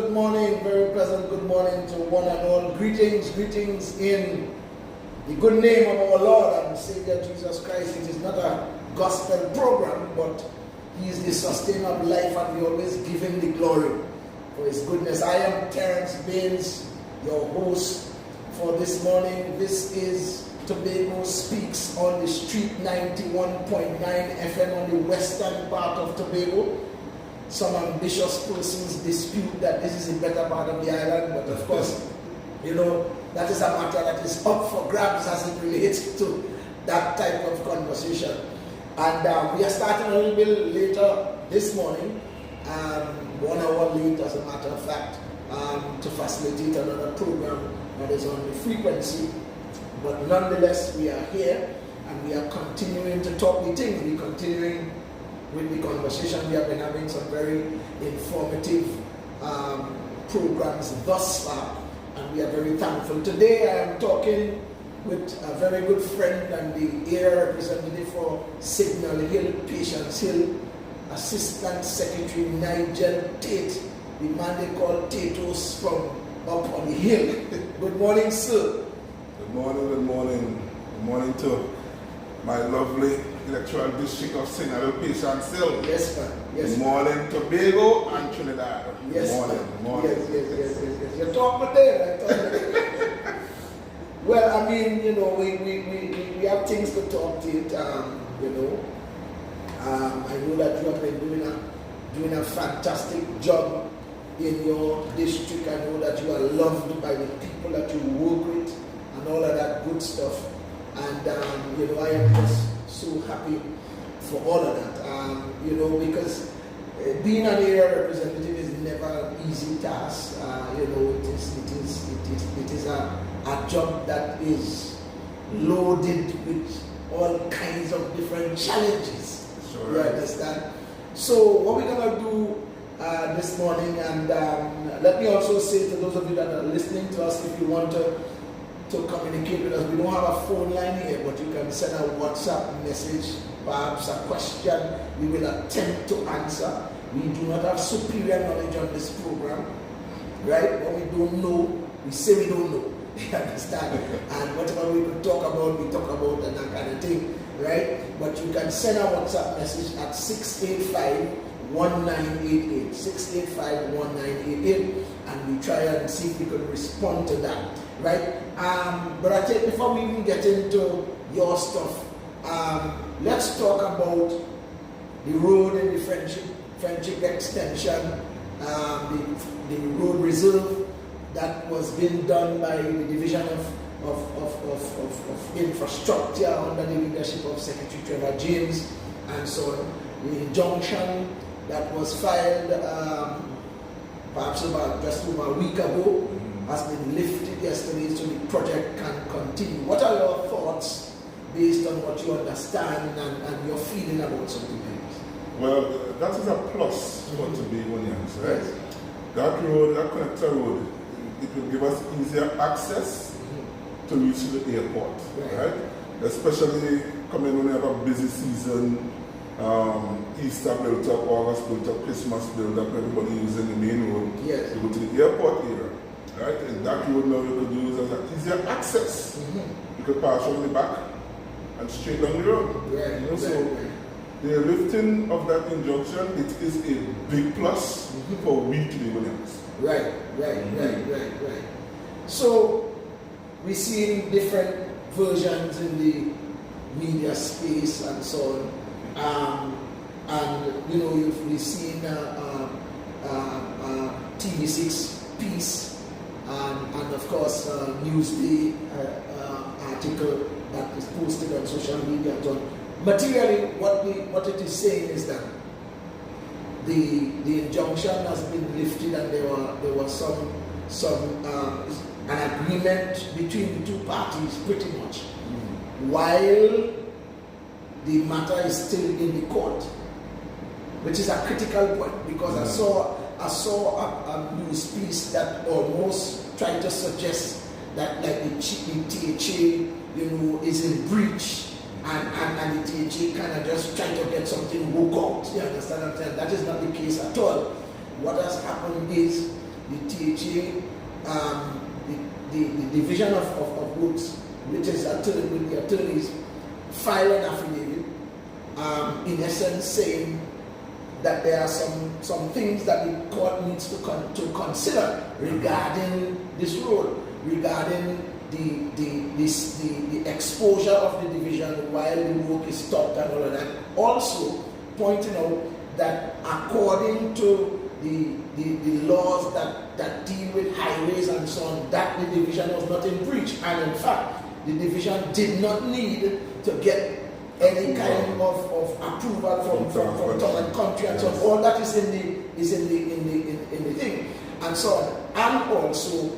good morning, very pleasant good morning to one and all. Greetings in the good name of our Lord and Savior Jesus Christ. It is not a gospel program, but He is the sustainer of life, and we always give Him the glory for His goodness. I am Terance Baynes, your host for this morning. This is Tobago Speaks on the Street 91.9 FM on the western part of Tobago. Some ambitious persons dispute that this is a better part of the island, but of course, that is a matter that is up for grabs as it relates to that type of conversation. And we are starting a little bit later this morning, 1 hour late as a matter of fact, to facilitate another program that is on the frequency. But nonetheless, we are here and we are continuing to talk the things. We're continuing with the conversation. We have been having some very informative programs thus far, and we are very thankful. Today I am talking with a very good friend and the area representative for Signal Hill, Patience Hill, Assistant Secretary Nigel Tate, the man they call Tatos from up on the hill. Good morning, sir. Good morning, good morning. Good morning to my lovely electoral district of Signal Hill, Patience Hill. Yes, sir. Yes. Good morning, Tobago and Trinidad. Yes, good morning. Good morning. Yes. You're talking there. Well, I mean, we have things to talk to it. I know that you have been doing a fantastic job in your district. I know that you are loved by the people that you work with and all of that good stuff. And I am just so happy for all of that. Because being an area representative is never an easy task. It is a job that is loaded with all kinds of different challenges. Sure. You understand? So what we're gonna do this morning, and let me also say to those of you that are listening to us, if you want to communicate with us, we don't have a phone line here, but you can send a WhatsApp message, perhaps a question we will attempt to answer. We do not have superior knowledge on this program, right? What we don't know, we say we don't know. You understand? And whatever we could talk about, we talk about, and that kind of thing, right? But you can send a WhatsApp message at 685-1988, 685-1988, and we try and see if we could respond to that, right? But I think before we even get into your stuff, let's talk about the road and the friendship extension, the road reserve that was being done by the Division of Infrastructure under the leadership of Secretary Terance Baynes and so on. The injunction that was filed perhaps just over a week ago has been lifted yesterday, so the project can continue. What are your thoughts based on what you understand and your feeling about something like this? Well, that is a plus for Tobagonians, right? Yes. That road, that connector road, it will give us easier access to reach the airport, right? Especially coming when we have a busy season, Easter built up, August built up, Christmas built up, everybody using the main road to go to the airport area, right? And that road now you could use as an easier access. You could pass from the back and straight down the road. So the lifting of that injunction, it is a big plus for we Tobagonians. Right. So we're seeing different versions in the media space and so on. We've seen TV6 piece and of course Newsday article that is posted on social media and so on. Materially, what it is saying is that the injunction has been lifted, and there was an agreement between the two parties, pretty much, while the matter is still in the court, which is a critical point, because I saw a news piece that almost tried to suggest that like the THA, is in breach. And the THA kind of just trying to get something worked out. You understand what I'm saying? That is not the case at all. What has happened is THA, the Division of Works, which is with the attorneys, file an affidavit, in essence saying that there are some things that the court needs to consider regarding this road, regarding the exposure of the division while the work is stopped and all of that. Also pointing out that according to the laws that deal with highways and so on, that the division was not in breach, and in fact the division did not need to get any kind of approval from town and country and so on. All that is in the thing and so on. And also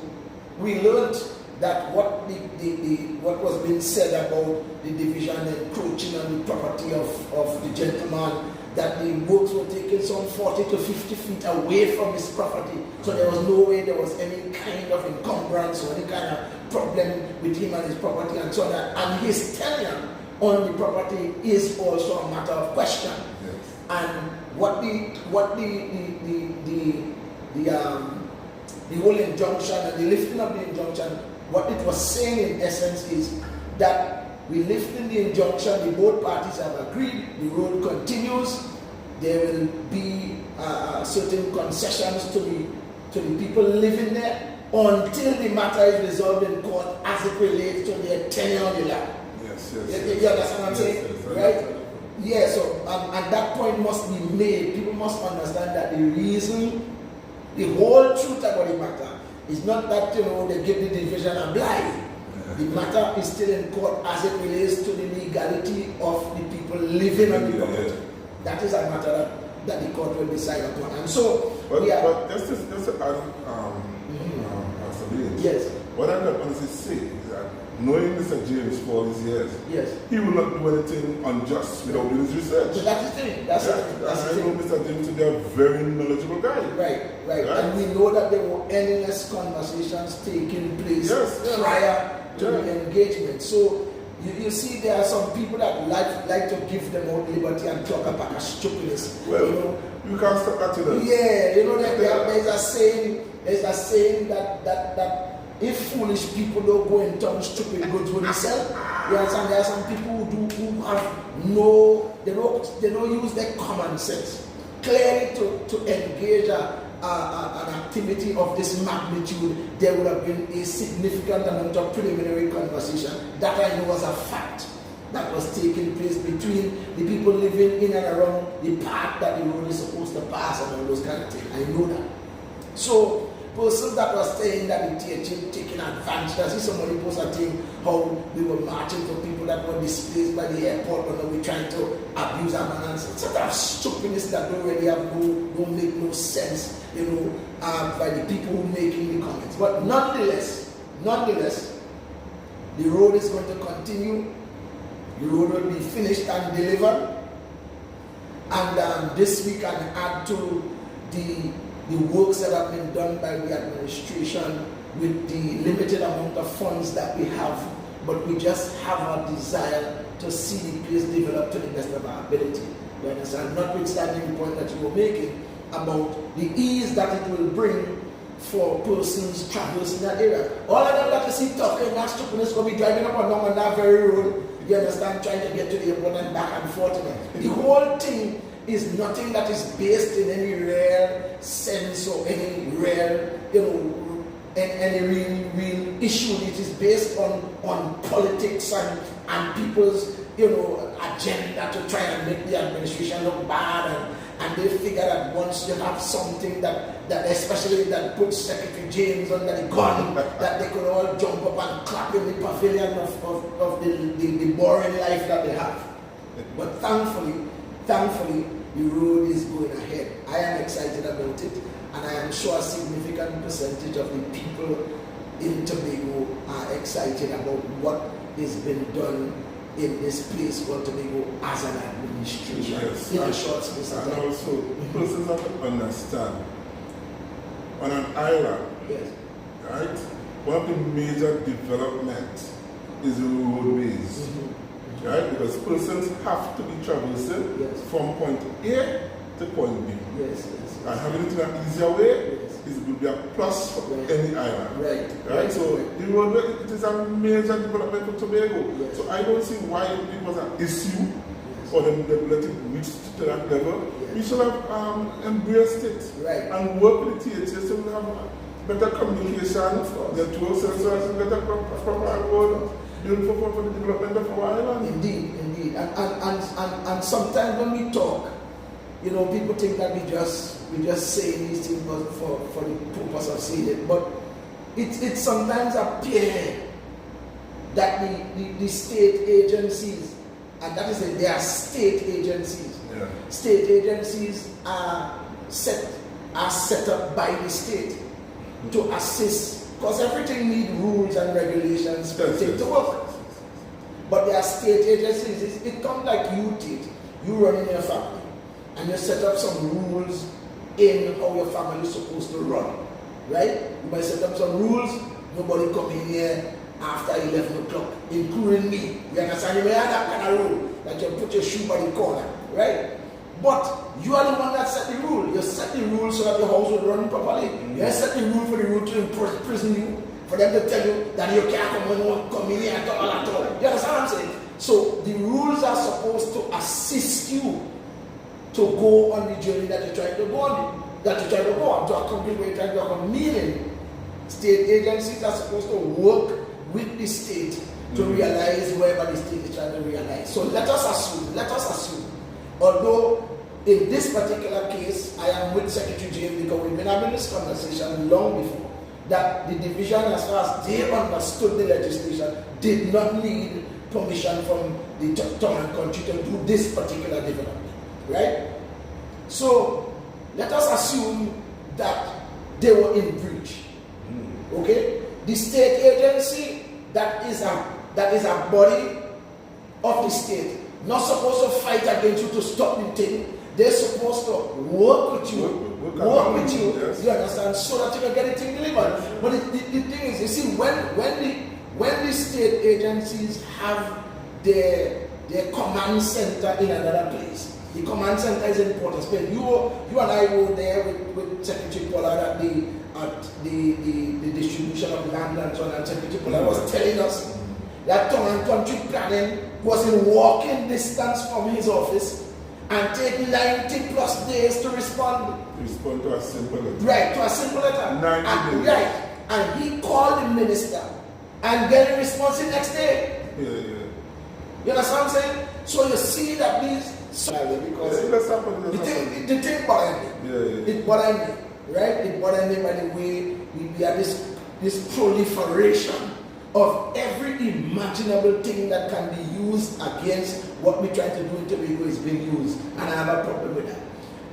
we learned that what was being said about the division encroaching on the property of the gentleman, that the works were taken some 40 to 50 feet away from his property. So there was no way there was any kind of encumbrance or any kind of problem with him and his property and so on. And his tenure on the property is also a matter of question. Yes. And what the whole injunction and the lifting of the injunction, what it was saying in essence is that we lifting the injunction, the both parties have agreed, the road continues, there will be certain concessions to the people living there until the matter is resolved in court as it relates to their tenure on the land. Yes. You understand what I'm saying? Right? Yeah, so and that point must be made. People must understand that the reason, the whole truth about the matter is not that, they give the division a blind. The matter is still in court as it relates to the legality of the people living on the property. That is a matter that the court will decide upon. And so, but just to add, yes. What I can honestly say is that knowing Mr. James for his years, yes, he will not do anything unjust without doing his research. So that's the thing. That's the I know Mr. James to be a very knowledgeable guy. Right. And we know that there were endless conversations taking place prior to the engagement. So you see, there are some people that like to give them all liberty and talk about a stupidness. Well, you can't stop that to them. Yeah, there's a saying that if foolish people don't go and turn stupid goods when they sell, you understand? There are some people who have they don't use their common sense. Clearly, to engage an activity of this magnitude, there would have been a significant amount of preliminary conversation that I know was a fact that was taking place between the people living in and around the path that the road is supposed to pass and all those kind of things. I know that. So persons that were saying that the THA taking advantage, I see somebody post a thing how we were marching for people that were displaced by the airport and we're trying to abuse our man and sort of stupidness that don't really don't make no sense, by the people who making the comments. But nonetheless, the road is going to continue. The road will be finished and delivered. And this we can add to the works that have been done by the administration with the limited amount of funds that we have, but we just have a desire to see the place develop to the best of our ability. You understand? Notwithstanding the point that you were making about the ease that it will bring for persons traversing that area. All of them that you see talking that stupidness will be driving up and down on that very road, you understand, trying to get to the airport and back and forth. The whole thing is nothing that is based in any real sense or any real, any real issue. It is based on politics and people's, agenda to try and make the administration look bad, and they figure that once you have something that especially that puts Secretary James under the gun, that they could all jump up and clap in the pavilion of the boring life that they have. But thankfully, the road is going ahead. I am excited about it, and I am sure a significant percentage of the people in Tobago are excited about what is being done in this place called Tobago as an administration. Yes. In a short space of time. And also, persons have to understand, on an island, yes, right, one of the major developments is the roadways. Right? Because persons have to be traversing from point A to point B. Yes. And having it in an easier way Yes. will be a plus for any island. Right. So the road, it is a major development for Tobago. Yes. So I don't see why it was an issue for them to let it reach to that level. Yes. We should have embraced it and work with the THS so we have better communication, the tour sensors, and better proper road built for the development of our island. Indeed. And sometimes when we talk, people think that we just say these things for the purpose of saying it, but it sometimes appears that the state agencies, and that is it, they are state agencies. Yeah. State agencies are set up by the state to assist, because everything needs rules and regulations for it to work. But there are state agencies. It comes like you did. You run in your family, and you set up some rules in how your family is supposed to run, right? You might set up some rules. Nobody come in here after 11 o'clock, including me. You understand? You may have that kind of rule that you put your shoe by the corner, right? But you are the one that set the rule. You set the rule so that the house will run properly. You set the rule for the rule to imprison you, for them to tell you that you can't come in here at all. You understand what I'm saying? So the rules are supposed to assist you to go on the journey that you're trying to go on, to accomplish what you're trying to accomplish. Meaning, state agencies are supposed to work with the state to realize whatever the state is trying to realize. So let us assume, although in this particular case, I am with Secretary James because we've been having this conversation long before, that the division, as far as they understood the legislation, did not need permission from the town and country to do this particular development, right? So let us assume that they were in breach. Okay? The state agency that is a body of the state, not supposed to fight against you to stop the thing. They're supposed to work with you, yes. You understand, so that you can get the thing delivered. But the thing is, you see, when the state agencies have their command center in another place, the command center is important. You and I were there with Secretary Pollard at the distribution of land and so on, and Secretary Pollard was telling us that town and country planning was in walking distance from his office and take 90 plus days to respond. To respond to a simple letter. Right, to a simple letter. 90 days. Right. And he called the minister and get a response the next day. Yeah. You understand what I'm saying? So you see that these because the thing bothered me. Yeah. It bothered me, right? It bothered me by the way we have this proliferation of every imaginable thing that can be used against what we try to do in Tobago is being used. And I have a problem with that.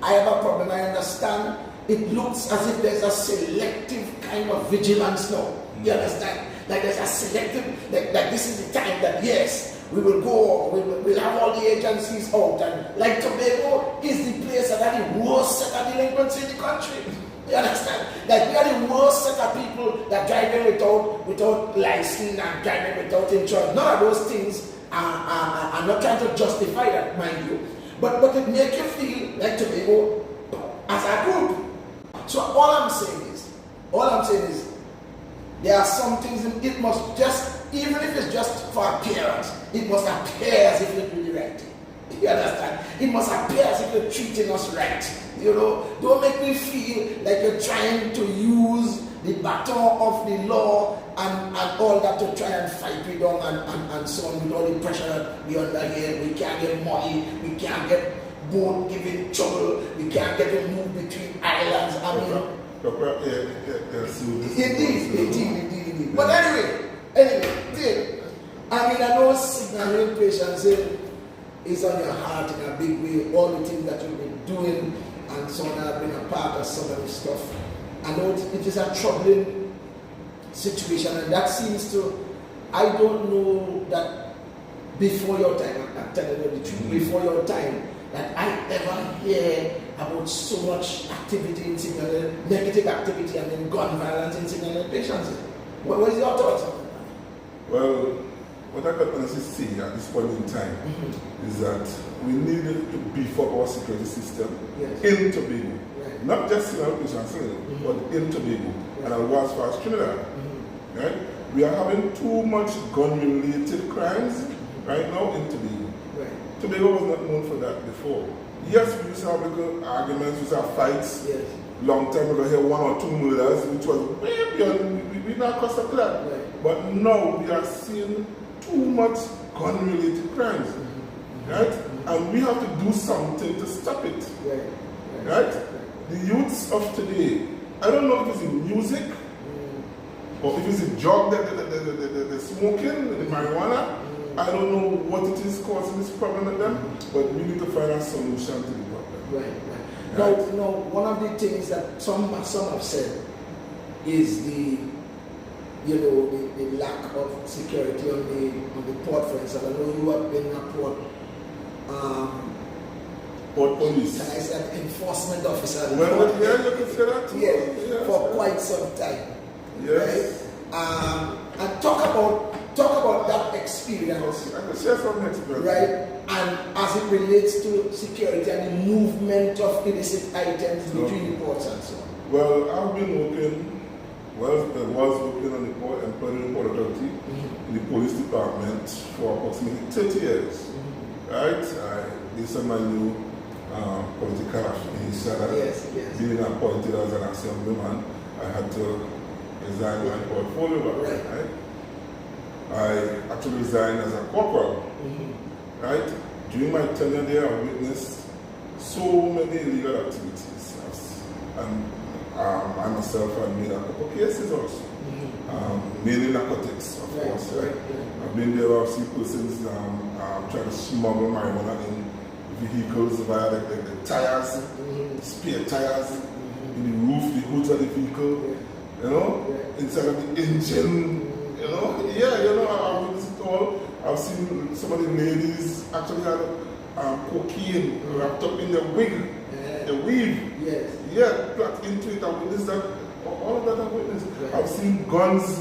I have a problem. I understand it looks as if there's a selective kind of vigilance now. You understand? Like there's a selective, like this is the time that yes, we will go, we'll have all the agencies out. And like Tobago is the place that had the worst set of delinquency in the country. You understand? Like we are the worst set of people that driving without license and driving without insurance. None of those things are not trying to justify that, mind you. But it makes you feel like Tobago as a group. So all I'm saying is there are some things it must just, even if it's just for appearance, it must appear as if you're doing the right thing. You understand? It must appear as if you're treating us right. You know, don't make me feel like you're trying to use the baton of the law and all that to try and fight me down and so on with all the pressure that we under here. We can't get money, we can't get boat given trouble, we can't get to move between islands. Indeed. But anyway, I know signaling patience is on your heart in a big way. All the things that you've been doing and so on have been a part of some of this stuff. I know it is a troubling situation, and that seems to, I don't know that before your time, I'm telling you the truth, before your time, that I ever hear about so much activity in signal, negative activity and then gun violence in signal patients. What is your thoughts on that? Well, what I can honestly say at this point in time is that we need to beef up our security system in Tobago. Right. Not just in our nation, but in Tobago. And I'll go as far as Trinidad. Right? We are having too much gun-related crimes right now in Tobago. Right. Tobago was not known for that before. Yes, we used to have little arguments, we used to have fights. Yes. Long time ago, here 1 or 2 murders, which was way beyond, we not accustomed to that. Right. But now we are seeing too much gun-related crimes. Right? And we have to do something to stop it. Right? The youths of today, I don't know if it's in music, or if it's a drug that they're smoking, the marijuana. I don't know what it is causing this problem with them, but we need to find a solution to the problem. Right. Now, one of the things that some have said is the lack of security on the port, for instance. I know you have been in a port. Port police. Can I say an enforcement officer? Well, yeah, you can say that too. Yes, for quite some time. Yes. Right? And talk about that experience. I can share some experience. Right? And as it relates to security and the movement of illicit items between the ports and so on. Well, I've been working, was working on the port, employed in the Port Authority, in the police department for approximately 30 years. Right? This is my new political affiliation. Being appointed as an assemblyman, I had to resign my portfolio. Right? I actually resigned as a corporal. Right? During my tenure there, I witnessed so many illegal activities. And I myself have made a couple cases also. Mainly narcotics, of course. Right? I've been there, I've seen persons trying to smuggle marijuana in vehicles via the tires, spare tires, in the roof, the hoods of the vehicle, inside of the engine, I've witnessed it all. I've seen some of the ladies actually had cocaine wrapped up in their wig, the weave. Plugged into it. I've witnessed that. All of that I've witnessed. I've seen guns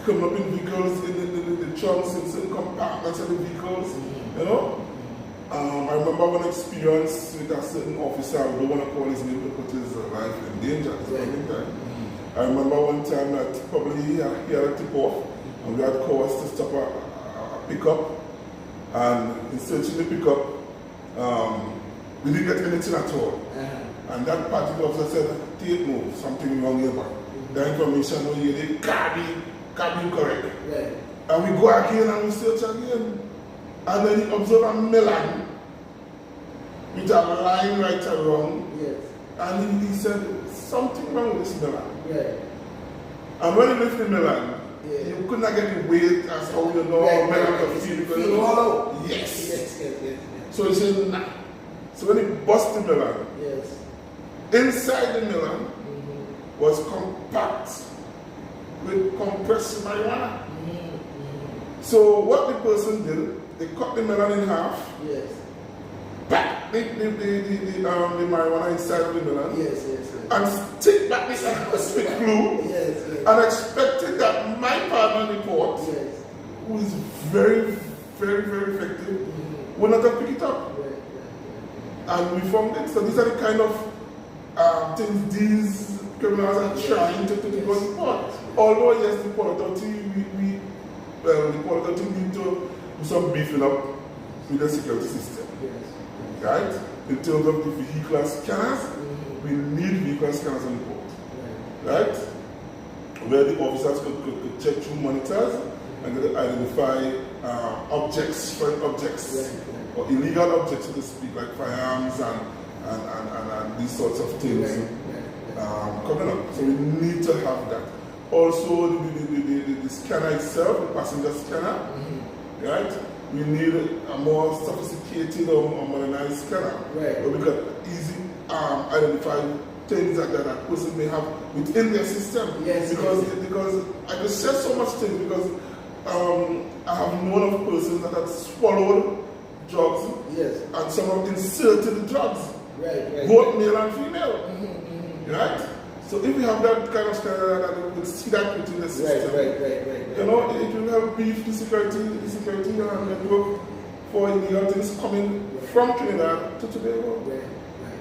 coming up in vehicles, in the trunks, in certain compartments of the vehicles, I remember one experience with a certain officer, I don't want to call his name to put his life in danger at this point in time. I remember one time that probably he had a tip-off, and we had cause to stop a pickup, and in searching the pickup, we didn't get anything at all. And that particular officer said, "Take move, something wrong here, man. The information over here, they can't be correct." And we go again and we search again. And then he observed a melon with a line right around. And he said, "Something wrong with this melon." And when he lifted the melon, you could not get the weight as how you know how melon can feel. Because hollow. Yes. So he said, "Nah." So when he busted the melon, inside the melon was compact with compressed marijuana. So what the person did, they cut the melon in half, back the marijuana inside of the melon, and stick back the stick glue, and expected that my partner in the port, who is very, very, very effective, would not have picked it up. And we found it. So these are the kind of things these criminals are trying to do on the port. Although yes, the Port Authority, the Port Authority need to do some beefing up with the security system. Right? In terms of the vehicular scanners, we need vehicular scanners on the port. Right? Where the officers could check through monitors and identify objects, foreign objects, or illegal objects, so to speak, like firearms and these sorts of things coming up. So we need to have that. Also, the scanner itself, the passenger scanner, right? We need a more sophisticated or modernized scanner, where we can easily identify things that that person may have within their system. Because I could say so much things because I have known of persons that have swallowed drugs, and some have inserted the drugs, both male and female, right? So if we have that kind of standard, that we will see that within the system. Right. You know, it will help beef the security and network for illegal things coming from Trinidad to Tobago. Right.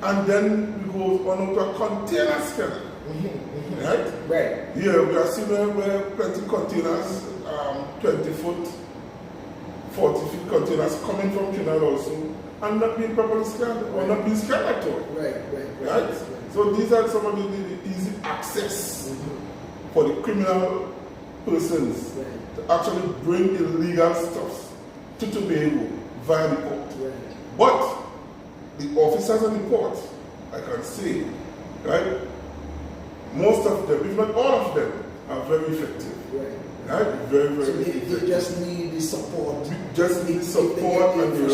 And then we go on to a container scanner. Right? Here we are seeing where plenty containers, 20 foot, 40 feet containers coming from Trinidad also, and not being properly scanned or not being scanned at all. Right? So these are some of the easy access for the criminal persons to actually bring illegal stuff to Tobago via the port. But the officers on the port, I can say, right, most of them, if not all of them, are very effective. Right? Very So effective. they just need the support. We just need support and the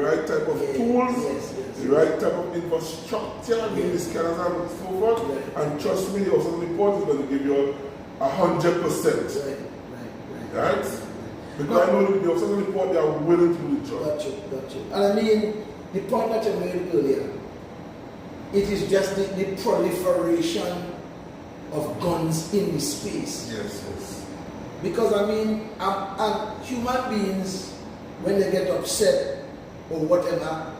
right type of tools, the right type of infrastructure, the scanners and so forth. And trust me, the officer on the port is going to give you 100%. Right? Because I know the officers on the port, they are willing to do the job. Got you. And I mean, the point that you made earlier, it is just the proliferation of guns in the space. Yes. Because I mean, human beings, when they get upset or whatever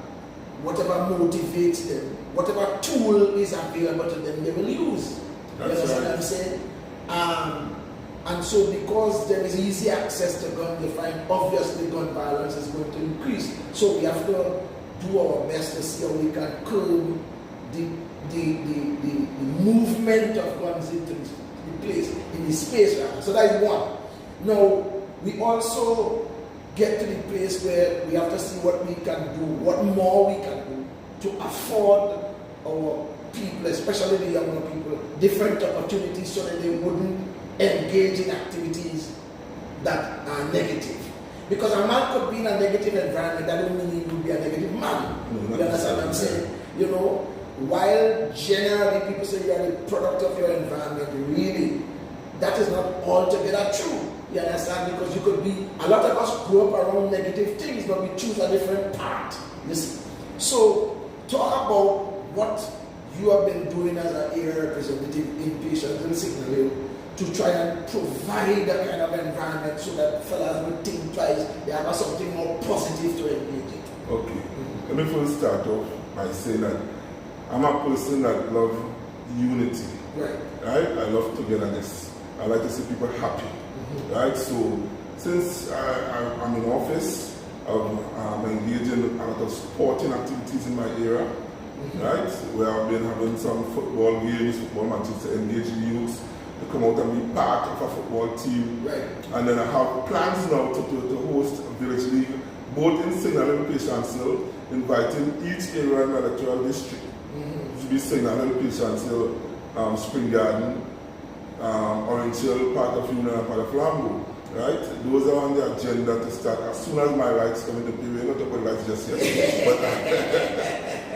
motivates them, whatever tool is available to them, they will use. You understand what I'm saying? And so because there is easy access to guns, they find obviously gun violence is going to increase. So we have to do our best to see how we can curb the movement of guns into the place, in the space. Right? So that is one. Now, we also get to the place where we have to see what we can do, what more we can do to afford our people, especially the younger people, different opportunities so that they wouldn't engage in activities that are negative. Because a man could be in a negative environment, that doesn't mean he would be a negative man. You understand what I'm saying? You know, while generally people say you are the product of your environment, really, that is not altogether true. You understand? Because you could be, a lot of us grew up around negative things, but we choose a different path. You see? So, talk about what you have been doing as an area representative in Patience and Signal Hill to try and provide that kind of environment so that fellas will think twice, they have something more positive to engage in. Okay. Let me first start off by saying that I'm a person that loves unity. Right? I love togetherness. I like to see people happy. Right? So since I'm in office, I'm engaged in a lot of sporting activities in my area. Right? Where I've been having some football games, football matches to engage youth to come out and be part of a football team. Right. And then I have plans now to host a village league, both in Signal and Patience Hill, inviting each area in my electoral district to be Signal and Patience Hill, Spring Garden, Orange Hill, part of Union and part of Lambo. Right? Those are on the agenda to start as soon as my rights come into play. We're not talking about rights just yet.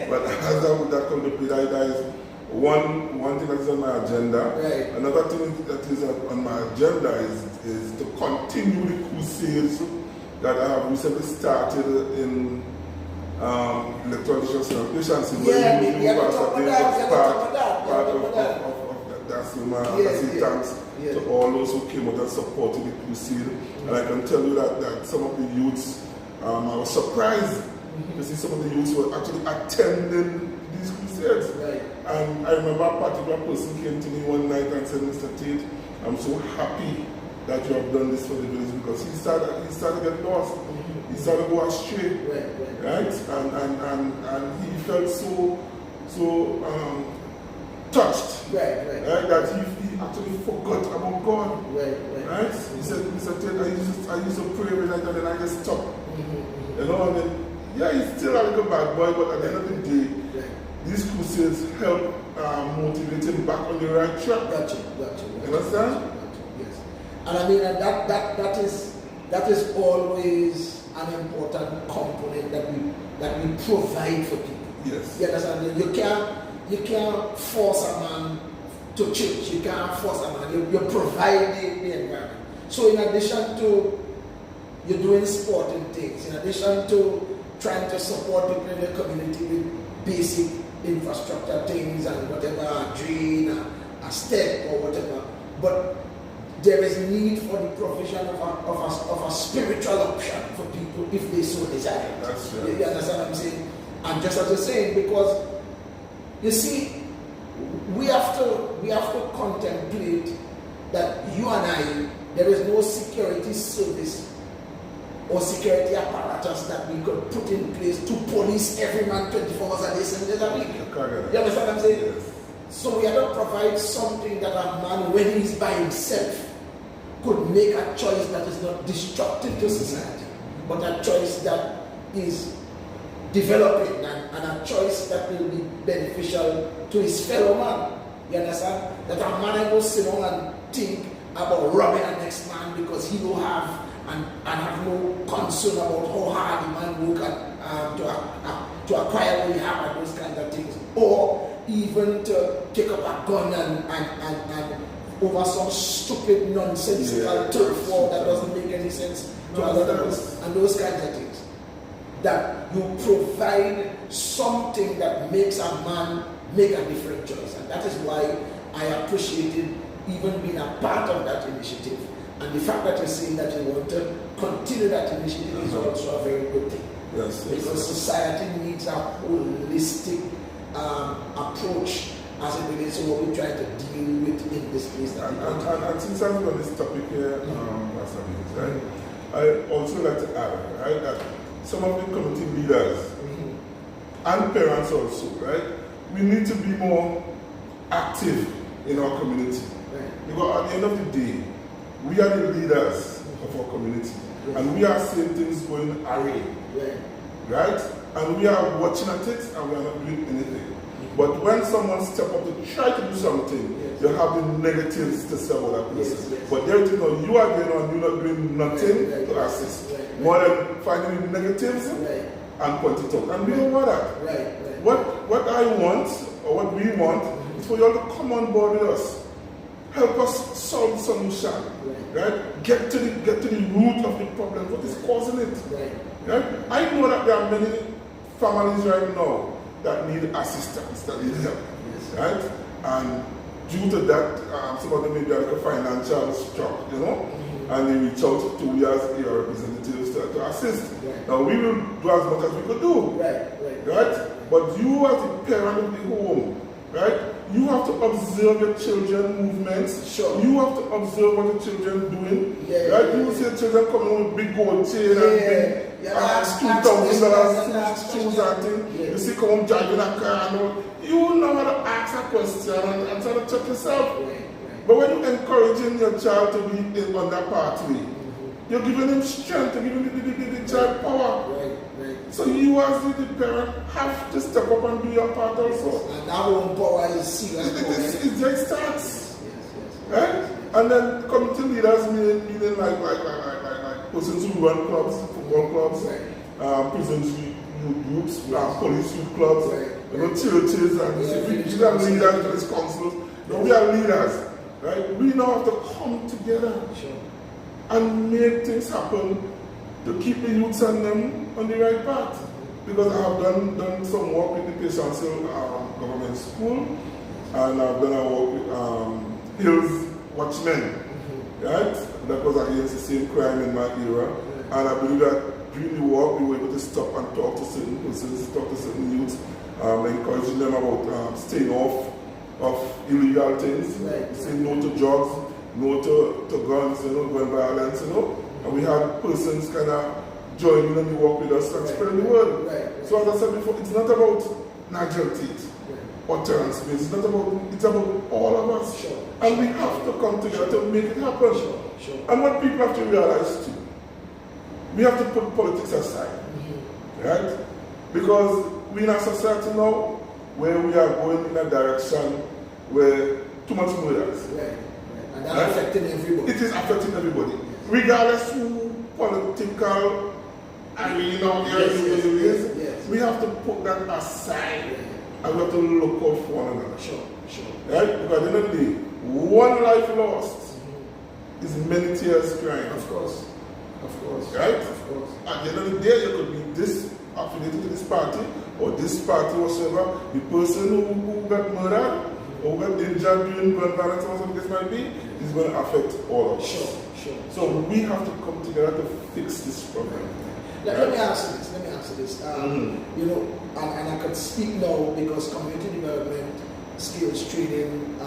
but as that comes into play, that is one thing that is on my agenda. Right. Another thing that is on my agenda is to continue the crusades that I have recently started in electoral Patience. Thanks to all those who came out and supported the crusade. And I can tell you that some of the youths, I was surprised to see some of the youths who were actually attending these crusades. Right. And I remember a particular person came to me one night and said, Mr. Tate, I'm so happy that you have done this for the village, because he started to get lost. He started to go astray. Right? And he felt so touched. Right? That he actually forgot about God. Right? He said, Mr. Tate, I used to pray every night and then I just stopped. You know, and then, he's still a little bad boy, but at the end of the day, these crusades help motivate him back on the right track. Gotcha. You understand? Yes. And I mean, that is always an important component that we provide for people. Yes. You understand? You can't force a man to church. You can't force a man. You provide the environment. So in addition to you doing sporting things, in addition to trying to support people in the community with basic infrastructure things and whatever, a drain, a step or whatever. But there is need for the provision of a spiritual option for people if they so desire. That's right. You understand what I'm saying? And just as you're saying, because you see, we have to contemplate that you and I, there is no security service or security apparatus that we could put in place to police every man 24 hours a day, 7 days a week. You understand what I'm saying? Yes. So we have to provide something that a man, when he's by himself, could make a choice that is not destructive to society, but a choice that is developing and a choice that will be beneficial to his fellow man. You understand? That a man will sit down and think about robbing the next man because he don't have and have no concern about how hard the man work to acquire what he have and those kinds of things. Or even to take up a gun and over some stupid nonsensical turf war that doesn't make any sense to other people and those kinds of things. That you provide something that makes a man make a different choice. And that is why I appreciated even being a part of that initiative. And the fact that you're saying that you want to continue that initiative is also a very good thing. Yes, because society needs a holistic approach as it relates to what we try to deal with in this place. And since I'm on this topic here, Pastor Baynes, right, I also like to add, right, that some of the community leaders and parents also, right, we need to be more active in our community. Right. Because at the end of the day, we are the leaders of our community. Yes. And we are seeing things going awry. Right? And we are watching at it and we are not doing anything. But when someone steps up to try to do something, you have the negatives to say about that person. But there is no, you are there and you're not doing nothing to assist. More than finding the negatives and point it out. And we don't want that. What I want, or what we want, is for you all to come on board with us. Help us solve the solution. Right? Get to the root of the problem. What is causing it? Right? I know that there are many families right now that need assistance, that need help. Right? And due to that, some of them may be like a financial shock, you know? And they reach out to we as your representatives to assist. Now we will do as much as we could do. Right? But you as the parent of the home, right? You have to observe your children movements. You have to observe what the children doing. Right? You see children coming with big gold chain and big $2,000 shoes and things. You see come driving a car and all. You know how to ask a question and try to check yourself. But when you're encouraging your child to be on that pathway, you're giving him strength, you're giving the child power. So you as the parent have to step up and do your part also. And that own power is serious. It just starts. Right? And then community leaders meaning like persons who run clubs, football clubs, prisons youth groups, police youth clubs, churches, and we are leaders, police councils. We are leaders. Right? We now have to come together and make things happen to keep the youths and them on the right path. Because I have done some work with the Patience Hill Government School, and I've done a work with Hills Watchmen, right? That was against the same crime in my era. And I believe that during the work we were able to stop and talk to certain persons, talk to certain youths, encouraging them about staying off of illegal things, saying no to drugs, no to guns, gun violence, And we had persons kind of joining and work with us and spreading the word. So as I said before, it's not about Nigel Tate or Terance Baynes. It's about all of us. And we have to come together to make it happen. And what people have to realize too, we have to put politics aside. Right? Because we're in a society now where we are going in a direction where too much murders. And that's affecting everybody. It is affecting everybody. Regardless who political arena is, we have to put that aside and we have to look out for one another. Right? Because at the end of the day, one life lost is many tears crying. Of course. Right? At the end of the day, you could be this affiliated to this party, or this party whatsoever, the person who got murdered or who got injured during gun violence or something this might be, is going to affect all of us. Sure. So we have to come together to fix this problem. Let me answer this. You know, and I can speak now because community development skills training,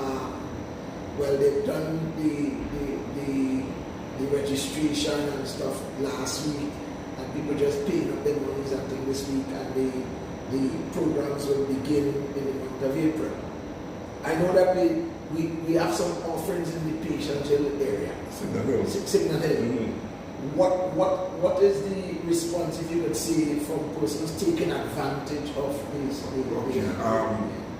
well, they've done the registration and stuff last week, and people just paying up their monies I think this week, and the programs will begin in the month of April. I know that we have some offerings in the Patient Hill area. Signal Hill. What is the response, if you could say, from persons taking advantage of this?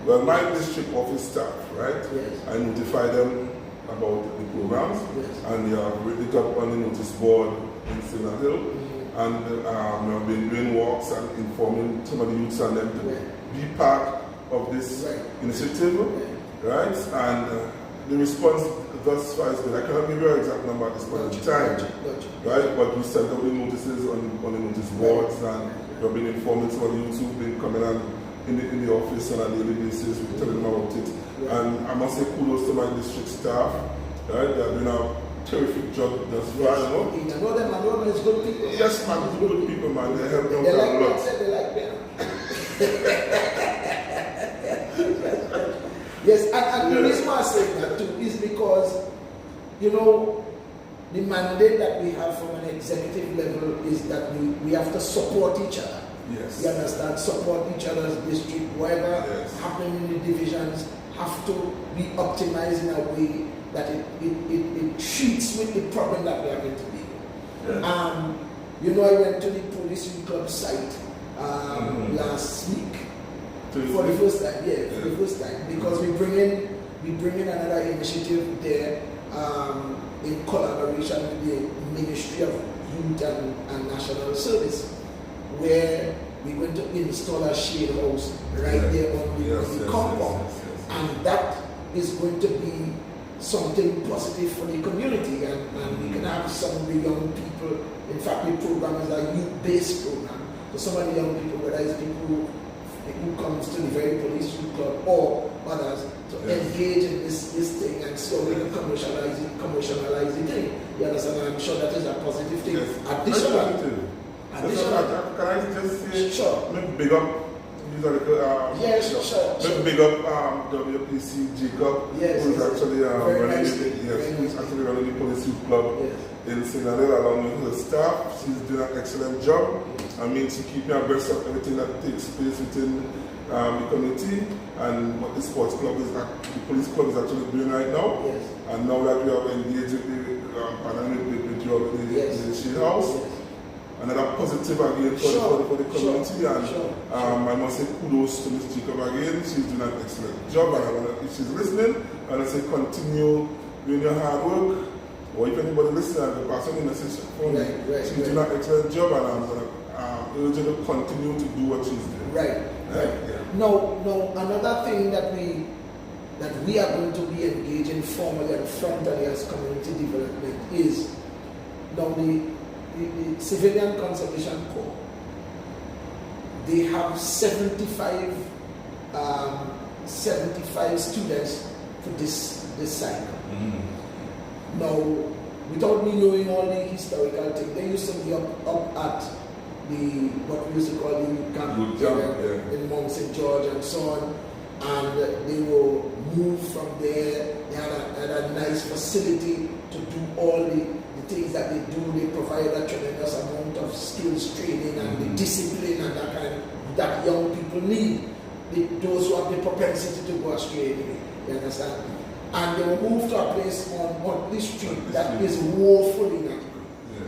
Well, my district office staff, right? Yes. I notify them about the programs, yes. and they have written it up on the notice board in Signal Hill, and we have been doing walks and informing some of the youths and them to be part of this initiative, right? And the response thus far is good. I cannot give you an exact number at this point in time, right? But we sent out the notices on the notice boards, and we have been informing some of the youths who've been coming in the office on a daily basis, we're telling them about it. And I must say kudos to my district staff, right? They are doing a terrific job thus far, you know. I know them as good people. Yes, man, it's good people, man. They help them out a lot. They like them. Yes, and the reason why I say that too is because, you know, the mandate that we have from an executive level is that we have to support each other. Yes. You understand? Support each other's district, whatever happening in the divisions have to be optimized in a way that it treats with the problem that we are going to be. Yeah. You know, I went to the Police Youth Club site last week for the first time. For the first time, because we bring in another initiative there in collaboration with the Ministry of Youth and National Service, where we're going to install a shade house right there on the compound. And that is going to be something positive for the community, and we can have some of the young people. In fact, the program is a youth-based program. So some of the young people, whether it's people who comes to the very Police Youth Club or others, to engage in this thing and slowly commercialize the thing. You understand? I'm sure that is a positive thing. Additionally, can I just say, big up, big up WPC Jacob, who is actually running the Police Youth Club in Signal Hill along with her staff. She's doing an excellent job. I mean, she keeps me abreast of everything that takes place within the community and what the sports club is, the police club is actually doing right now. And now that we have engaged with the Shade House, another positive again for the community, and I must say kudos to Ms. Jacob again. She's doing an excellent job, and if she's listening, and I say continue doing your hard work, or if anybody listening, I can pass on the message for me. She's doing an excellent job, and I'm going to urge her to continue to do what she's doing. Right. Now, another thing that we are going to be engaging formally and frontally as community development is now the Civilian Conservation Corps. They have 75 students for this cycle. Now, without me knowing all the historical things, they used to be up at what we used to call the camp in Mount St. George and so on, and they were moved from there. They had a nice facility to do all the things that they do. They provide a tremendous amount of skills training and the discipline and that kind that young people need. Those who have the propensity to go astray anyway. You understand? And they were moved to a place on this street that is woefully inadequate.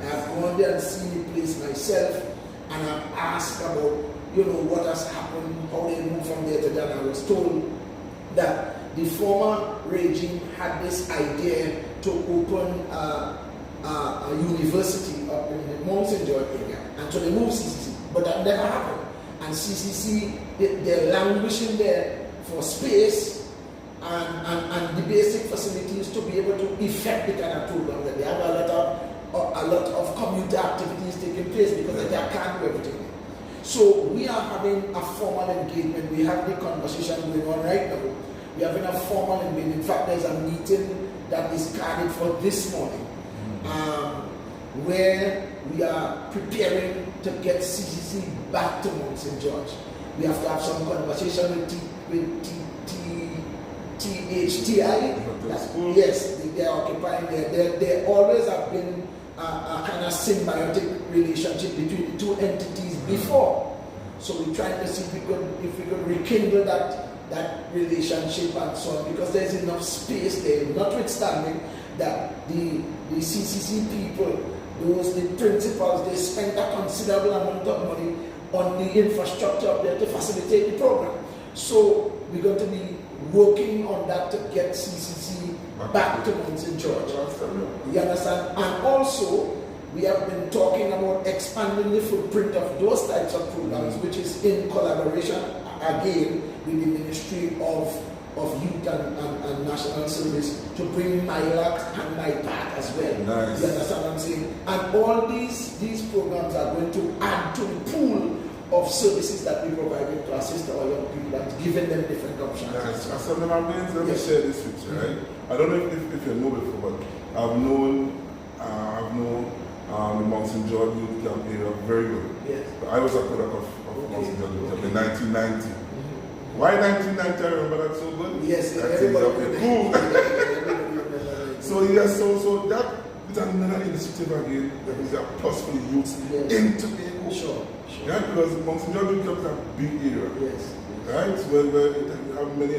I've gone there and seen the place myself, and I've asked about, what has happened, how they moved from there to there, and I was told that the former regime had this idea to open a university up in the Mount St. George area, and so they moved CCC, but that never happened. And CCC, they're languishing there for space and the basic facilities to be able to effect the kind of program that they have. A lot of community activities taking place because they can't do everything. So we are having a formal engagement. We have the conversation going on right now. We are having a formal engagement. In fact, there's a meeting that is guarded for this morning, where we are preparing to get CCC back to Mount St. George. We have to have some conversation with THTI. Yes, they are occupying there. There always have been a kind of symbiotic relationship between the two entities before. So we're trying to see if we could rekindle that relationship and so on, because there's enough space there, notwithstanding that the CCC people, the principals, they spent a considerable amount of money on the infrastructure up there to facilitate the program. So we're going to be working on that to get CCC back to Mount St. George. You understand? And also, we have been talking about expanding the footprint of those types of programs, which is in collaboration, again, with the Ministry of Youth and National Service, to bring MyLAC and MyPath as well. Nice. You understand what I'm saying? And all these programs are going to add to the pool of services that we provide to assist our young people and giving them different options. Nice. Let me share this with you, right? I don't know if you know before, but I've known the Mount St. George Youth Camp area very well. Yes. I was a product of Mount St. George Youth Camp in 1990. Why 1990? I remember that so good. Yes, everybody. Cool. So yes, so that is another initiative again that is a plus for the youth in Tobago. Sure. Yeah, because Mount St. George Youth Camp is a big area. Yes. Right? Where it have many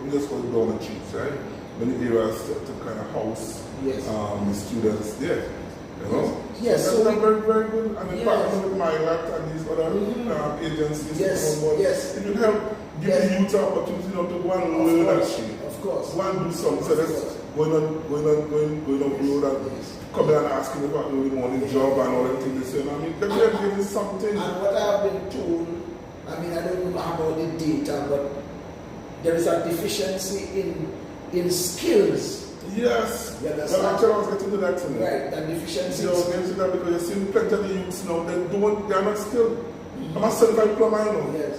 we just call it dormitories, right? Many areas to kind of house the students there. You know? Yes. So that's very, very good. And the partner with MyLAC and these other agencies. Yes. It will help give the youth an opportunity to go and learn that shit. Of course. Go and do something. So that's going on road and coming and asking about the morning job and all that things. I mean, they're giving something. And what I have been told, I mean, I don't know about the data, but there is a deficiency in skills. Yes. Well, actually, I was getting to that today. Right, that deficiency. You know, that because you're seeing plenty of the youths now, they're not skilled. I'm a certified plumber, you know. Yes.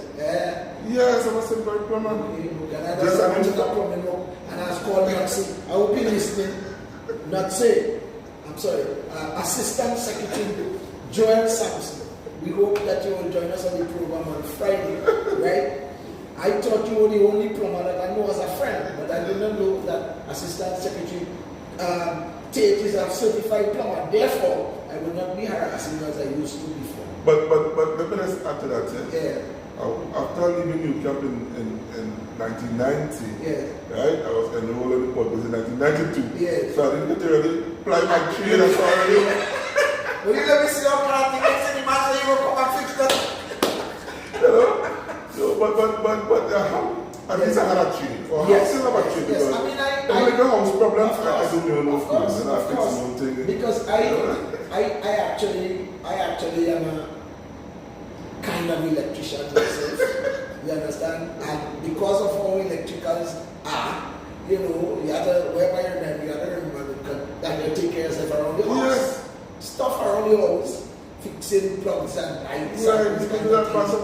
Yes, I'm a certified plumber. Okay, and I just went to that plumbing now, and I was calling and say, I hope you're listening. Not say, I'm sorry, Assistant Secretary Joel Sampson. We hope that you will join us on the program on Friday, right? I thought you were the only plumber that I know as a friend, but I did not know that Assistant Secretary Tate is a certified plumber. Therefore, I will not be harassing you as I used to before. But let me just add to that. After leaving Youth Camp in 1990, right? I was enrolled in the purpose in 1992. So I didn't get to really apply my trade as far as Will you let me see your car tickets in the match so you will come and fix that? You know? So, but at least I had a trade. Or I still have a trade. Yes. I mean, I make a house problems, I don't know things. And I fix one thing. Because I actually am a kind of electrician myself. You understand? And because of how electricals are, you know, you have to, wherever you remember that you take care of yourself around the house. Yes. Stuff around the house, fixing plugs and pipes. Right, because of that person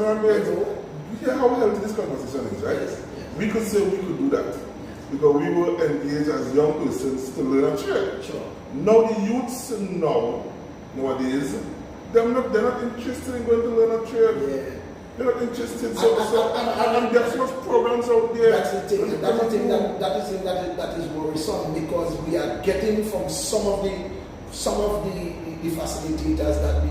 yeah, how healthy this conversation is, right? Yes. We could say we could do that. Because we were engaged as young persons to learn a trade. Sure. Now the youths nowadays, they're not interested in going to learn a trade. Yeah. They're not interested. And there's so much programs out there. That's the thing. That's the thing that is worrisome, because we are getting from some of the facilitators that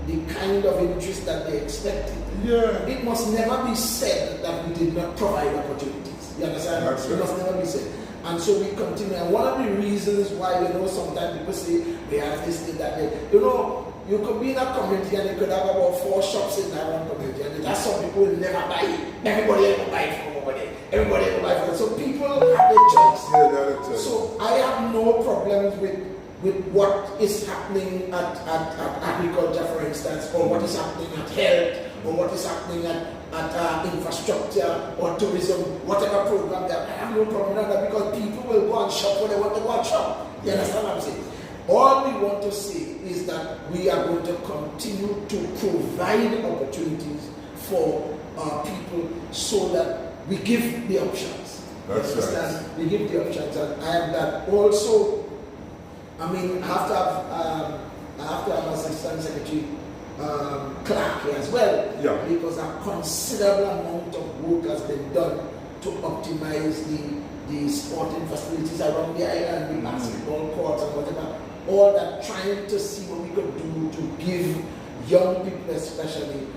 the kind of interest that they expected. Yeah. It must never be said that we did not provide opportunities. You understand? It must never be said. And so we continue. And one of the reasons why, you know, sometimes people say they have this thing that they, you know, you could be in a community and you could have about 4 shops in that one community, and that's some people will never buy it. Everybody will buy it from over there. Everybody will buy it from. So people have their choice. Yeah, they have a choice. So I have no problems with what is happening at agriculture, for instance, or what is happening at health, or what is happening at infrastructure or tourism, whatever program there. I have no problem with that, because people will go and shop when they want to go and shop. You understand what I'm saying? All we want to say is that we are going to continue to provide opportunities for our people so that we give the options. That's right. We give the options, and that also, I mean, after I'm assistant secretary clerk here as well, because a considerable amount of work has been done to optimize the sporting facilities around the island, the basketball courts and whatever, all that, trying to see what we could do to give young people especially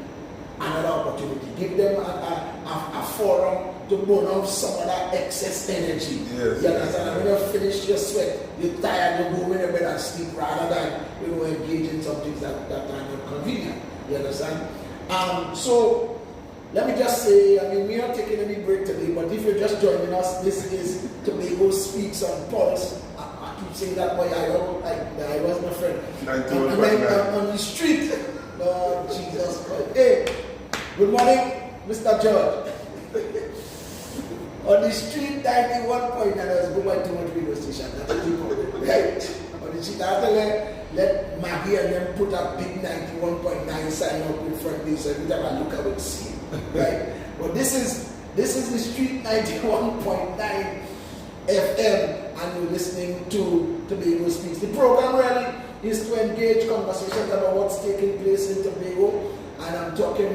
another opportunity, give them a forum to burn off some of that excess energy. Yes, you understand? When you finish your sweat, you're tired, you go in your bed and sleep rather than engage in some things that are not convenient. You understand? So let me just say, I mean, we are taking any break today, but if you're just joining us, this is Tobago Speaks on Pulse. I keep saying that, but I was my friend. And then on the street, Lord Jesus Christ. Hey, good morning, Mr. George. On the street, 91.9, I was going too much radio station. That's what people, right? On the street, I have to let Maggie and them put a big 91.9 sign up in front of me, so every time I look, I would see. Right? But this is the street 91.9 FM, and you're listening to Tobago Speaks. The program really is to engage conversations about what's taking place in Tobago, and I'm talking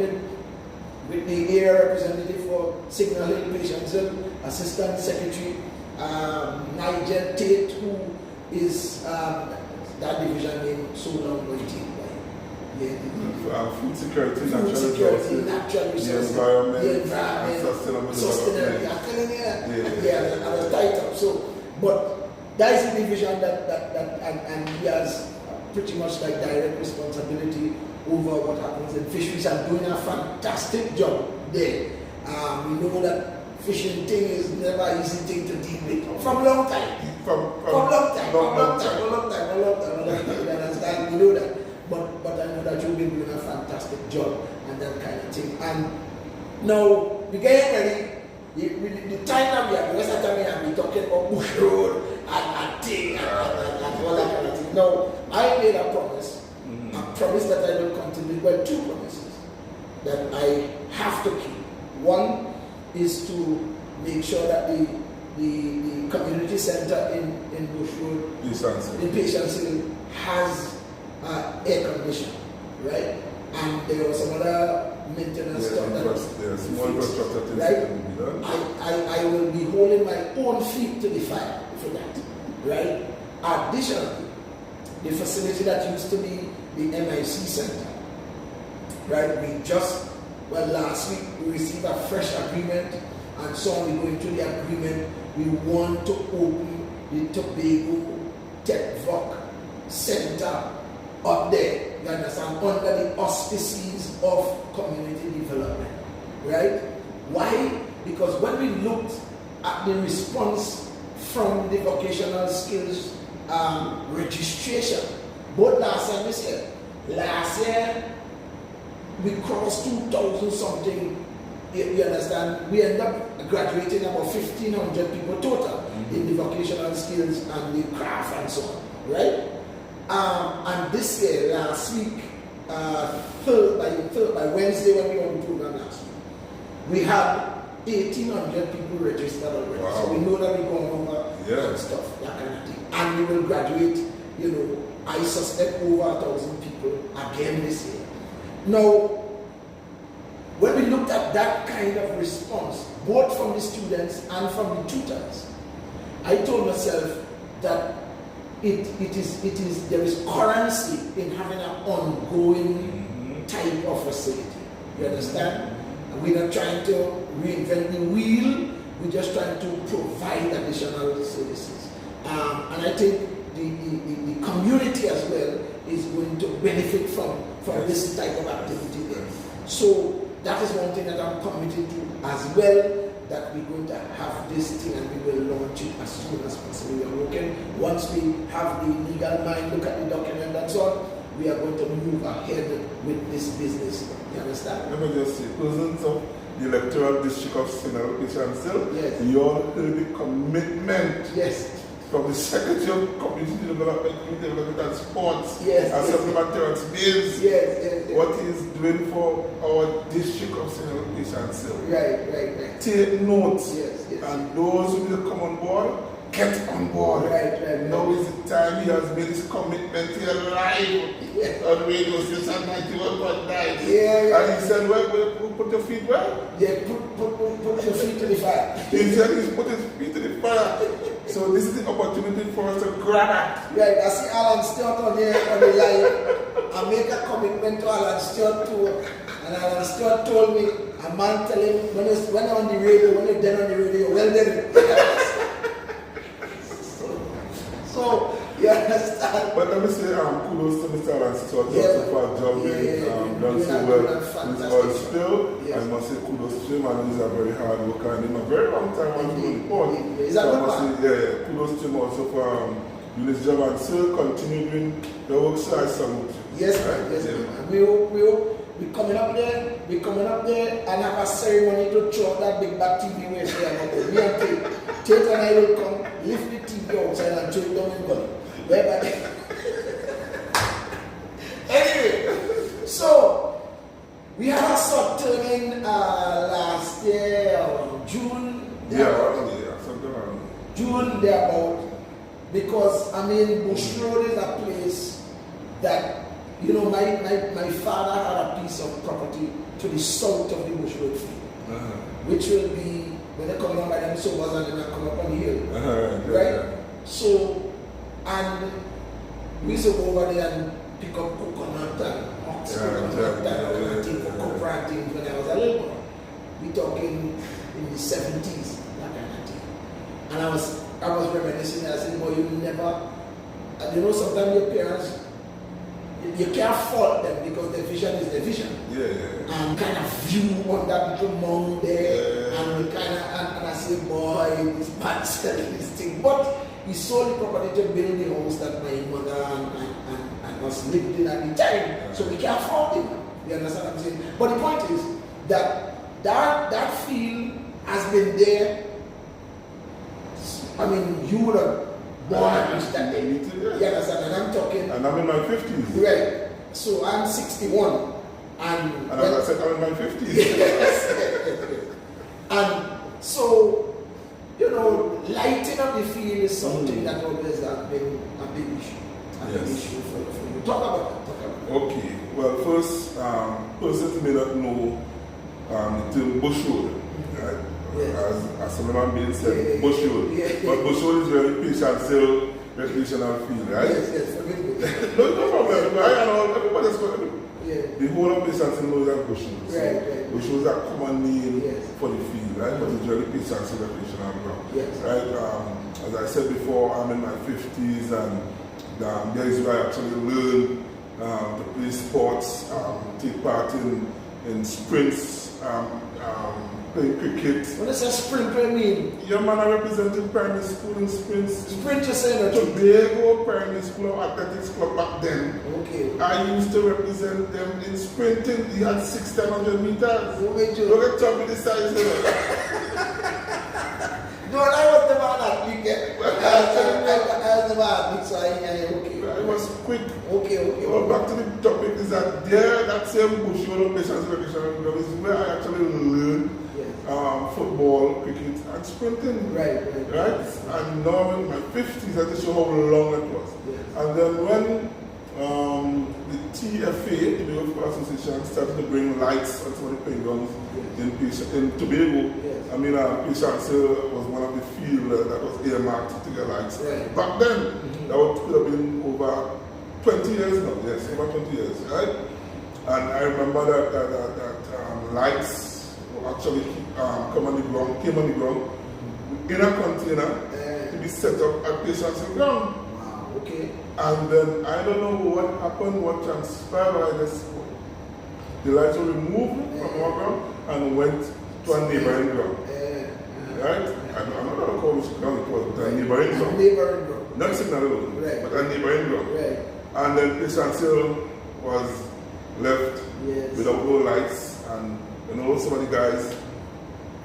with the area representative for Signal Hill, Patience Hill, Assistant Secretary Nigel Tate, who is that division name so long waiting. Food security, natural resources, the environment, sustainability. I'm telling you, I was tight up. So, but that is the division and he has pretty much like direct responsibility over what happens in fisheries and doing a fantastic job there. We know that fishing thing is never an easy thing to deal with from a long time. From a long time. You understand? We know that. But I know that you've been doing a fantastic job and that kind of thing. And now we get ready. The time that we are, the rest of the time we have been talking about Bush Road and thing and all that kind of thing. Now, I made a promise. A promise that I will continue. Well, two promises that I have to keep. One is to make sure that the community center in Bush Road, in Patience Hill, has air conditioning, right? And there was some other maintenance stuff that right? I will be holding my own feet to the fire for that, right? Additionally, the facility that used to be the MIC Center, right? Last week we received a fresh agreement, and so we go into the agreement. We want to open the Tobago Tech Voc Center up there, you understand, under the auspices of community development, right? Why? Because when we looked at the response from the vocational skills registration, both last and this year. Last year, we crossed 2,000 something, you understand? We end up graduating about 1,500 people total in the vocational skills and the craft and so on, right? And this year, last week, by Wednesday when we were on the program last week, we had 1,800 people registered already. Wow. So we know that we're going over and stuff, that kind of thing. And we will graduate, I suspect over 1,000 people again this year. Now, when we looked at that kind of response, both from the students and from the tutors, I told myself that there is currency in having an ongoing type of facility. You understand? We're not trying to reinvent the wheel, we're just trying to provide additional services. And I think the community as well is going to benefit from this type of activity there. So that is one thing that I'm committed to as well, that we're going to have this thing and we will launch it as soon as possible. We are working, once we have the legal mind, look at the document and so on, we are going to move ahead with this business. You understand? Let me just say, persons of the electoral district of Signal Patience Hill, yes. You all heard the commitment from the Secretary of Community Development and Sports, Yes, and yes, something about Terance Baynes, yes. what he's doing for our district of St. Patience Hill. Right. Take notes, Yes. and those who will come on board, get on board. Right. Now is the time he has made his commitment here live on radio station 91.9. Yeah. And he said, well, put your feet where? Yeah, put your feet to the fire. He said he's put his feet to the fire. So this is the opportunity for us to grab it. Right, I see Alan Stewart on the line. I make a commitment to Alan Stewart too. And Alan Stewart told me, a man tell him when I'm on the radio, when you're dead on the radio, well done. So, you understand? But let me say kudos to Mr. Alan Stewart for a job done so well with oil spill. Yes. I must say kudos to him, and he's a very hard worker and in a very long time on the report. Is that so I good must say, kudos to him also for doing his job and still continuing the work, so I salute you. Yes, right? Yes, we're coming up there, and have a ceremony to throw that big back TV where it's there. Me and Tate and I will come, lift the TV outside and throw it down in the gully. Anyway, so we had a sort turning last year, June. Something around June thereabout, because Bush Road is a place that, my father had a piece of property to the south of the Bush Road field, which will be, when they're coming on by them sobers and then they come up on the hill, right? So, and we used to go over there and pick up coconut and ox coconut and things for copra and things when I was a little boy. We talking in the 70s, that kind of thing. And I was reminiscing, I said, boy, you never, and sometimes your parents, you can't fault them because their vision is their vision. And kind of view on that little mound there, and I say, boy, this man selling this thing. But he sold the property to build the house that my mother and us lived in at the time. So we can't fault him. You understand what I'm saying? But the point is that field has been there. You would have born and reached that day. You understand? And I'm talking. And I'm in my 50s. Right. So I'm 61. And as I said, I'm in my 50s. Yes. And so, lighting up the field is something that always has been a big issue. A big issue for you. Talk about that. Okay. Well, first, persons may not know the term Bush Road. Right? As Solomon Baynes said, Bush Road. But Bush Road is very Patience Hill recreational field, right? Yes, forgive me. No problem. I know everybody's going to do. The whole of Patience Hill knows that Bush Road. Right. Bush Road is a common name for the field, right? But it's really Patience Hill recreational ground. Right? As I said before, I'm in my 50s, and there is where I actually learn to play sports, take part in sprints, playing cricket. When it's a sprint, what do you mean? Your man, I represented primary school in sprints. Sprint, you say that? Tobago Primary School Athletics Club back then. Okay. I used to represent them in sprinting. He had 600 meters. Look at Tommy the size there. No, I was the man that you get. I was the man, so okay. I was quick. Okay. Well, back to the topic is that that same Bush Road Patience recreational ground is where I actually learned football, cricket, and sprinting. Right. And now I'm in my 50s, I just show how long it was. And then when the TFA, the Football Association, started to bring lights on some of the playgrounds in Tobago, Patience Hill was one of the fields that was earmarked to get lights. Back then, that could have been over 20 years now, over 20 years, right? And I remember that lights actually came on the ground in a container to be set up at Patience Hill ground. Wow, okay. And then I don't know what happened, what transpired. I guess the lights were removed from our ground and went to a neighboring ground. Right? I'm not going to call which ground it was, but a neighboring ground. Not Signal Road, but a neighboring ground. And then Patience Hill was left without no lights, and some of the guys,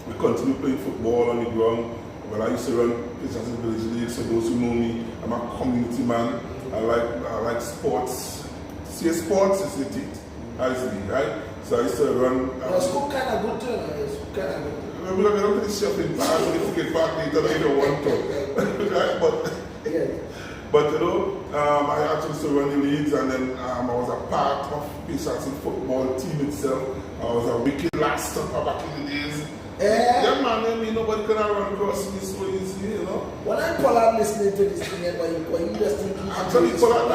we continued playing football on the ground. Well, I used to run Patience in Village League, so those who know me, I'm a community man. I like sports. See sports is it, right? So I used to run. It's kind of good too. It's kind of good. We're not going to the shopping park, we're going to get back later, I don't want to. Right? But you know, I actually used to run the leagues, and then I was a part of Patience football team itself. I was a wicked last stopper back in the days. Yeah, man, I mean, nobody can run across me so easy, you know. When I pull out listening to this thing, when you just think actually, Pollard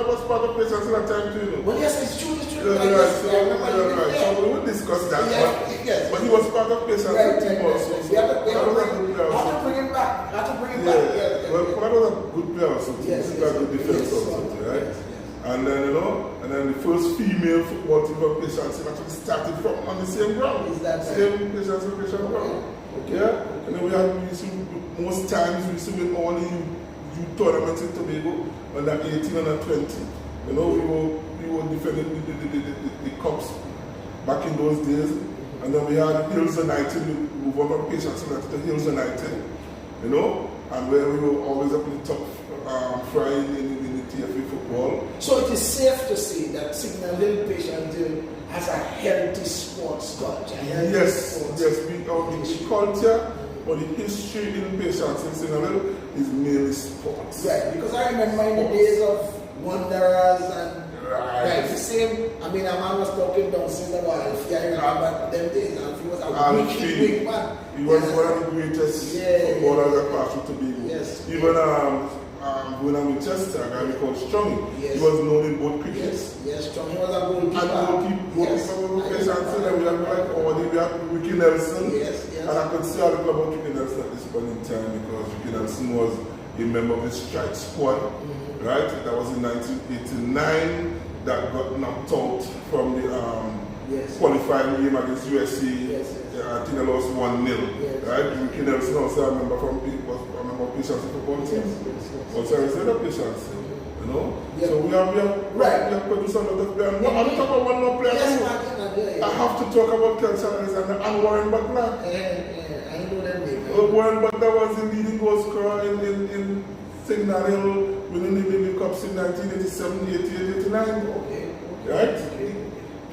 was part of Patience at that time too, you know. Well, yes, it's true. So we will discuss that. But he was part of Patience team also. So I have to bring him back. Well, Pollard was a good player also. He's got good defense also, right? And then, you know, the first female football team of Patience actually started from on the same ground. Is that same Patience ground? Okay. Yeah. And then most times we used to win all the youth tournaments in Tobago under 18, under 20. You know, we were defending the cups back in those days. And then we had Hills United, we moved on from Patience to Hills United. You know, and where we were always up in the top fry in the TFA football. So it is safe to say that Signal Hill Patience Hill has a healthy sports culture. Yes, the culture or the history in Patience in Signal Hill is mainly sports. Right, because I remember in the days of Wanderers and the same. I mean, a man was talking downstairs about Alfie. I remember them days. Alfie was a wicked big man. He was one of the greatest footballers that passed through Tobago. Yes. Even when I'm in Chester, a guy called Strong, he was known in both crickets. Yes, Strong. He was a goalkeeper. And goalkeeper Patience, and we had Ricky Nelson. And I could see a little about Ricky Nelson at this point in time because Ricky Nelson was a member of the strike squad, right? That was in 1989 that got knocked out from the qualifying game against USA. I think I lost 1-0, right? Ricky Nelson also a member of Patience football team. Also I said Patience, you know? So we have produced a lot of players. I'm talking about one more player. I have to talk about Terance Baynes and Warren Butler. I know that name. Warren Butler was the leading goal scorer in Signal Hill, winning the League Cups in 1987, 88, 89. Okay. Right?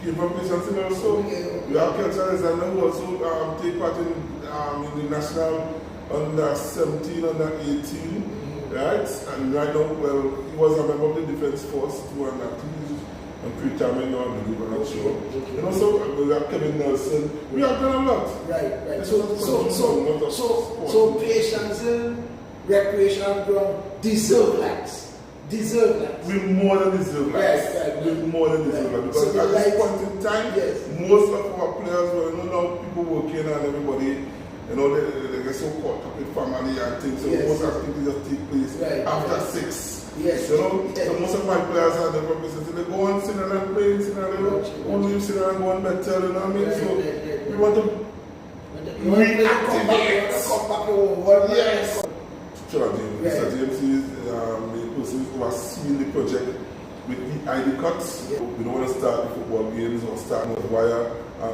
Came from Patience also. We have Terance Baynes who also take part in the national under 17, under 18. Right? And right now, well, he was a member of the defense force too, and I think he's on pre-retirement now, I believe, I'm not sure. You know, so we have Kevin Nelson. We have done a lot. Right. So Patience Hill recreational ground deserve lights. We more than deserve lights. We more than deserve lights. Because at this point in time, most of our players were, you know, now people working and everybody, you know, they get so caught up in family and things. So most activities just take place after 6. Yes. You know, so most of my players are the representatives. They go on sitting and playing, sitting and only leave sitting and go on better, you know what I mean? So we want to reactivate. Yes. Sure, James. Mr. James is the person who has seen the project with the ID cuts. We don't want to start the football games or start with wire,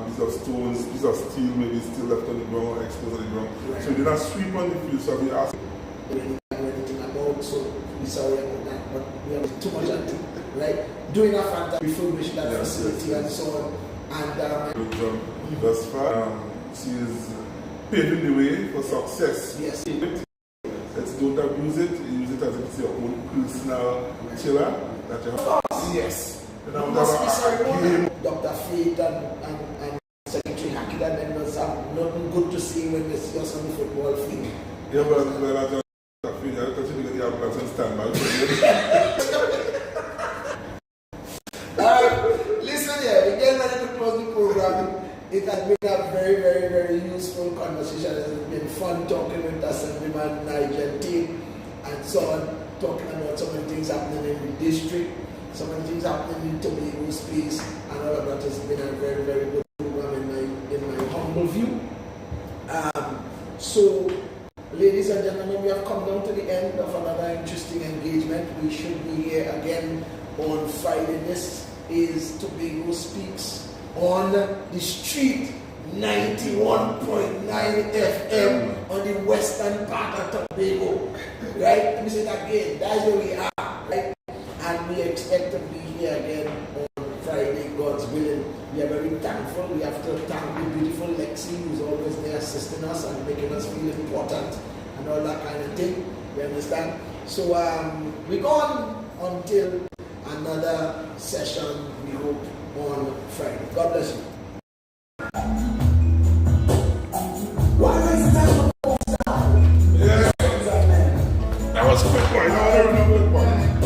piece of stones, piece of steel maybe still left on the ground or exposed on the ground. So we did not sweep on the field, so we asked. So we sorry about that, but we have too much to do, right? Doing a fantastic refurbish that facility and so on. And thus far, she is paving the way for success. Yes. Let's don't abuse it. Use it as if it's your own personal chiller that you have. Yes. Dr. Faith and Secretary Hackett and members have nothing good to see when they see us on the football field. Yeah, but listen here, we get ready to close the program. It has been a very, very, very useful conversation. It has been fun talking with Assemblyman Nigel team and so on, talking about some of the things happening in the district, some of the things happening in Tobago space, and all of that has been a very, very good program in my humble view. So, ladies and gentlemen, we have come down to the end of another interesting engagement. We should be here again on Friday. This is Tobago Speaks on the street 91.9 FM on the western part of Tobago. Right? Let me say that again. That's where we are. Right? And we expect to be here again on Friday, God's willing. We are very thankful. We have to thank the beautiful Lexi, who's always there assisting us and making us feel important and all that kind of thing. You understand? So we go on until another session, we hope, on Friday. God bless you. Why is that? Yeah. That was a quick one. No, no, no, quick one.